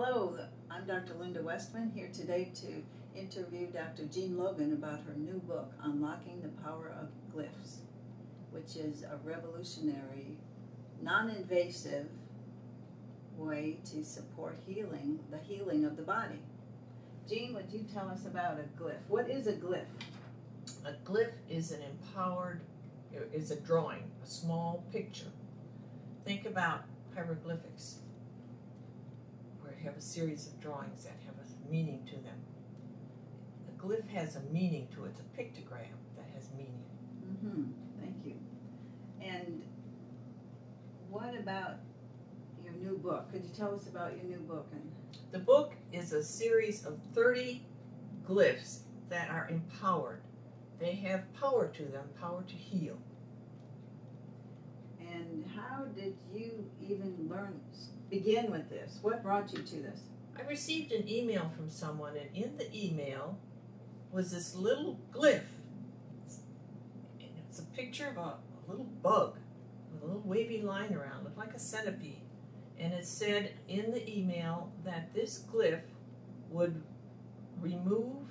Hello, I'm Dr. Linda Westman here today to interview Dr. Jean Logan about her new book, Unlocking the Power of Glyphs, which is a revolutionary, non-invasive way to support healing, the healing of the body. Jean, would you tell us about a glyph? What is a glyph? A glyph is a drawing, a small picture. Think about hieroglyphics, where you have a series of drawings that have a meaning to them. A glyph has a meaning to it. It's a pictogram that has meaning. Thank you. And what about your new book? Could you tell us about your new book? The book is a series of 30 glyphs that are empowered. They have power to them, power to heal. And how did you even begin with this? What brought you to this? I received an email from someone, and in the email was this little glyph. It's a picture of a little bug with a little wavy line around, looked like a centipede. And it said in the email that this glyph would remove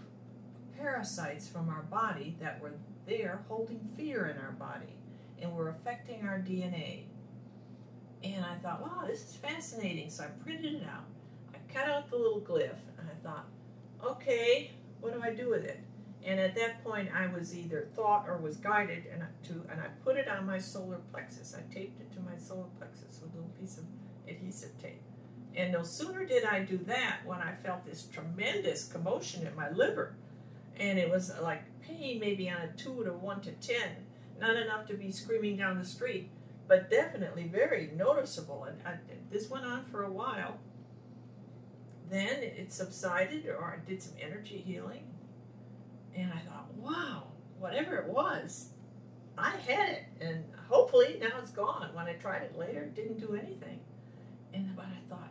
parasites from our body that were there holding fear in our body and were affecting our DNA. And I thought, wow, this is fascinating. So I printed it out. I cut out the little glyph and I thought, okay, what do I do with it? And at that point I was either thought or was guided and I put it on my solar plexus. I taped it to my solar plexus with a little piece of adhesive tape. And no sooner did I do that when I felt this tremendous commotion in my liver. And it was like pain maybe on a 2 to 1 to 10. Not enough to be screaming down the street, but definitely very noticeable. And this went on for a while. Then it subsided, or I did some energy healing. And I thought, wow, whatever it was, I had it. And hopefully now it's gone. When I tried it later, it didn't do anything. But I thought,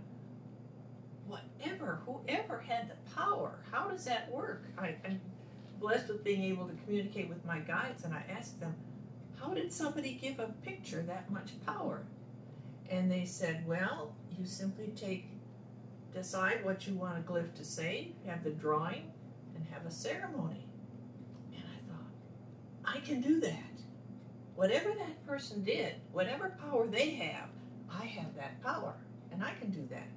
whoever had the power, how does that work? I'm blessed with being able to communicate with my guides, and I asked them, how did somebody give a picture that much power? And they said, well, you simply decide what you want a glyph to say, have the drawing, and have a ceremony. And I thought, I can do that. Whatever that person did, whatever power they have, I have that power, and I can do that.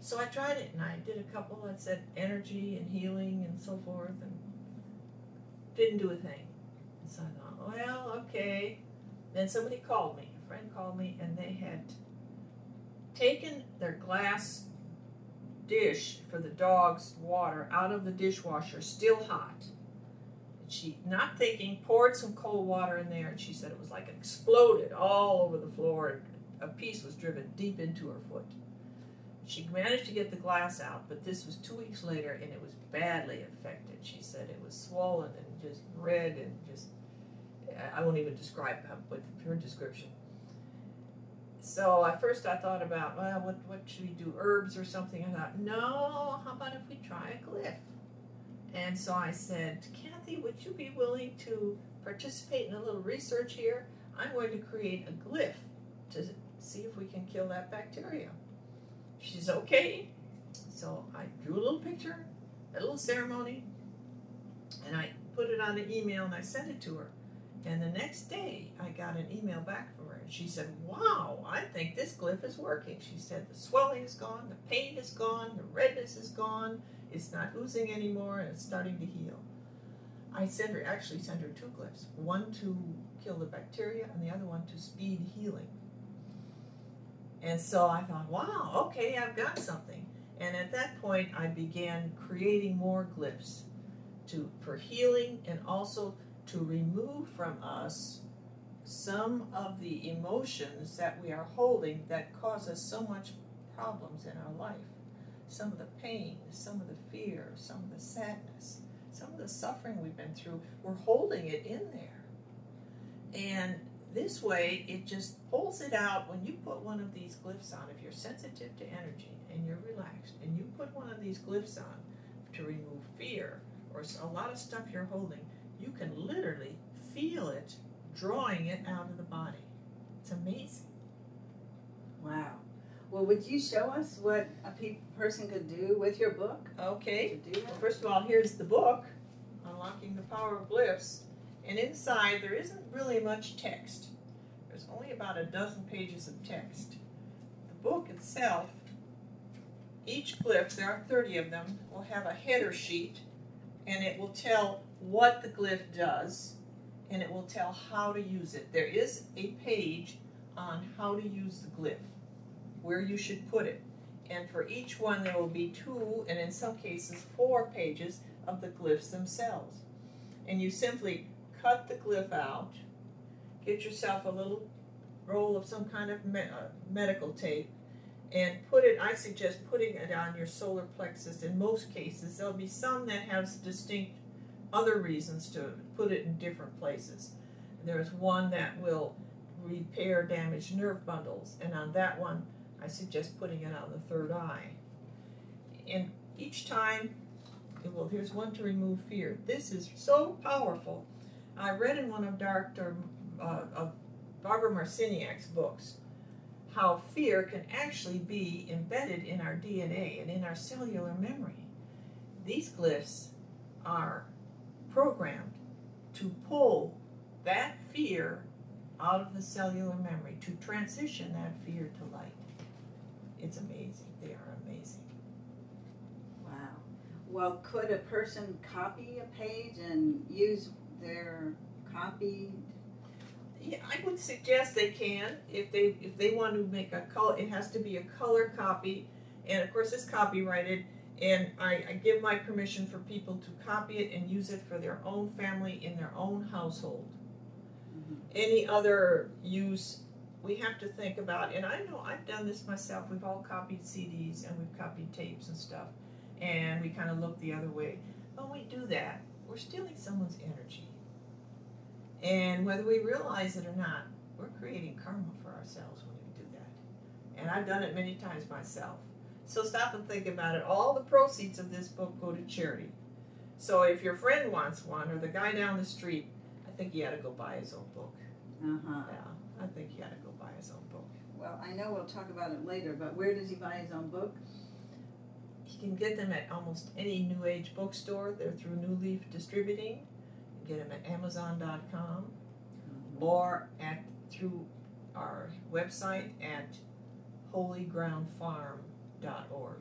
So I tried it, and I did a couple that said energy and healing and so forth, and didn't do a thing. And so I thought, well, okay. Then somebody called me, a friend called me, and they had taken their glass dish for the dog's water out of the dishwasher, still hot. And she, not thinking, poured some cold water in there, and she said it was like it exploded all over the floor, and a piece was driven deep into her foot. She managed to get the glass out, but this was 2 weeks later, and it was badly affected. She said it was swollen and just red and just, I won't even describe her description. So at first I thought about, well, what should we do, herbs or something? I thought, no, how about if we try a glyph? And so I said, Kathy, would you be willing to participate in a little research here? I'm going to create a glyph to see if we can kill that bacteria. She's okay. So I drew a little picture, a little ceremony, and I put it on an email and I sent it to her. And the next day I got an email back from her and she said, wow, I think this glyph is working. She said the swelling is gone, the pain is gone, the redness is gone, it's not oozing anymore, and it's starting to heal. I actually sent her 2 glyphs, one to kill the bacteria and the other one to speed healing. And so I thought, wow, okay, I've got something. And at that point, I began creating more glyphs for healing and also to remove from us some of the emotions that we are holding that cause us so much problems in our life. Some of the pain, some of the fear, some of the sadness, some of the suffering we've been through, we're holding it in there. And this way, it just pulls it out. When you put one of these glyphs on, if you're sensitive to energy and you're relaxed, and you put one of these glyphs on to remove fear or a lot of stuff you're holding, you can literally feel it drawing it out of the body. It's amazing. Wow. Well, would you show us what a person could do with your book Okay. to do Well, that? first of all, here's the book, Unlocking the Power of Glyphs. And inside, there isn't really much text. There's only about a dozen pages of text. The book itself, each glyph, there are 30 of them, will have a header sheet, and it will tell what the glyph does, and it will tell how to use it. There is a page on how to use the glyph, where you should put it. And for each one, there will be 2, and in some cases 4 pages of the glyphs themselves. And you simply cut the glyph out, get yourself a little roll of some kind of medical tape, and put it, I suggest putting it on your solar plexus. In most cases, there'll be some that have distinct other reasons to put it in different places. There's one that will repair damaged nerve bundles, and on that one, I suggest putting it on the third eye. And each time, here's one to remove fear. This is so powerful. I read in one of Barbara Marciniak's books how fear can actually be embedded in our DNA and in our cellular memory. These glyphs are programmed to pull that fear out of the cellular memory, to transition that fear to light. It's amazing. They are amazing. Wow. Well, could a person copy a page and use their copy? Yeah, I would suggest they can if they want to make a color. It has to be a color copy, and of course it's copyrighted. And I give my permission for people to copy it and use it for their own family in their own household. Mm-hmm. Any other use, we have to think about. And I know I've done this myself. We've all copied CDs and we've copied tapes and stuff, and we kind of look the other way. When we do that, we're stealing someone's energy. And whether we realize it or not, we're creating karma for ourselves when we do that. And I've done it many times myself. So stop and think about it. All the proceeds of this book go to charity. So if your friend wants one, or the guy down the street, I think he ought to go buy his own book. Uh-huh. Yeah, I think he ought to go buy his own book. Well, I know we'll talk about it later, but where does he buy his own book? He can get them at almost any New Age bookstore. They're through New Leaf Distributing. You can get them at Amazon.com, or through our website at holygroundfarm.org.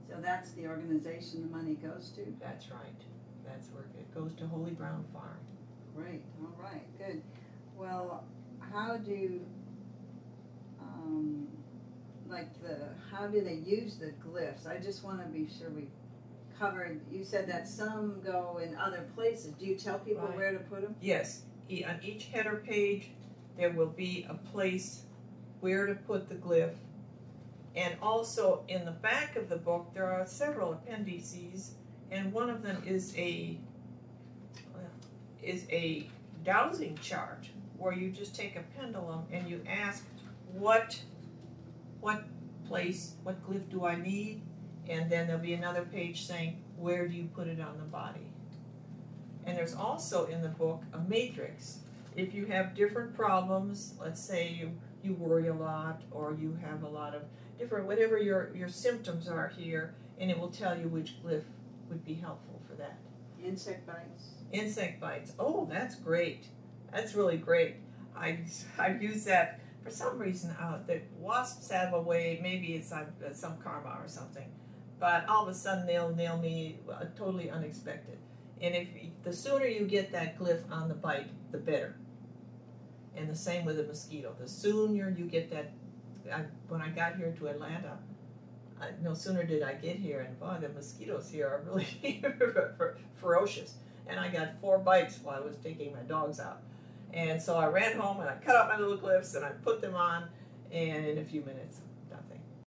So that's the organization the money goes to? That's right. That's where it goes, to Holy Ground Farm. Great. All right. Good. Well, how do how do they use the glyphs? I just want to be sure we covered. You said that some go in other places. Do you tell people Right. where to put them? Yes. On each header page, there will be a place where to put the glyph. And also in the back of the book, there are several appendices, and one of them is a dowsing chart, where you just take a pendulum and you ask what glyph do I need, and then there'll be another page saying where do you put it on the body. And there's also in the book a matrix. If you have different problems, let's say you worry a lot, or you have a lot of different, whatever your symptoms are here, and it will tell you which glyph would be helpful for that. Insect bites. Insect bites. Oh, that's great. That's really great. I've used that for some reason. The wasps have a way, maybe it's some karma or something, but all of a sudden they'll nail me totally unexpected. And the sooner you get that glyph on the bite, the better. And the same with a mosquito. The sooner you get that, when I got here to Atlanta, no sooner did I get here, and boy, the mosquitoes here are really ferocious. And I got 4 bites while I was taking my dogs out. And so I ran home and I cut out my little glyphs and I put them on, and in a few minutes